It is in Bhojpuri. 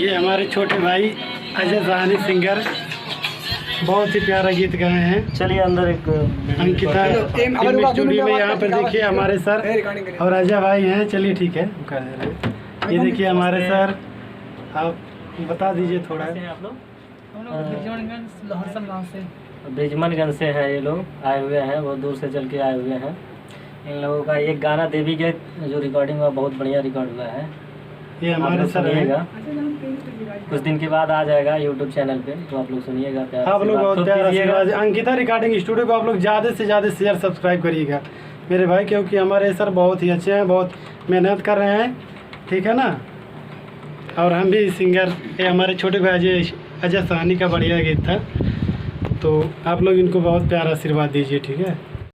ये हमारे छोटे भाई अजय साहनी सिंगर बहुत ही प्यारा गीत गाए हैं। चलिए अंदर एक अंकिता फिल्म स्टूडियो में यहाँ पर देखिए हमारे सर और अजय भाई हैं। चलिए ठीक है, कर दे रहे। ये देखिए हमारे सर, आप बता दीजिए थोड़ा। आप लोग गाँव से ब्रिजमनगंज से है, ये लोग आए हुए हैं, बहुत दूर से चल के आए हुए हैं। इन लोगों का एक गाना देवी गीत जो रिकॉर्डिंग हुआ बहुत बढ़िया रिकॉर्ड हुआ है। ये हमारे सर सुनिएगा, कुछ दिन के बाद आ जाएगा यूट्यूब चैनल पे, तो आप लोग सुनिएगा। प्यार आप लोग बहुत खूब प्यारा कीजिएगा। आशीर्वाद। अंकिता रिकॉर्डिंग स्टूडियो को आप लोग ज़्यादा से ज़्यादा शेयर सब्सक्राइब करिएगा मेरे भाई, क्योंकि हमारे सर बहुत ही अच्छे हैं, बहुत मेहनत कर रहे हैं, ठीक है ना। और हम भी सिंगर, ये हमारे छोटे भाई अजय साहनी का बढ़िया गीत था, तो आप लोग इनको बहुत प्यारा आशीर्वाद दीजिए, ठीक है।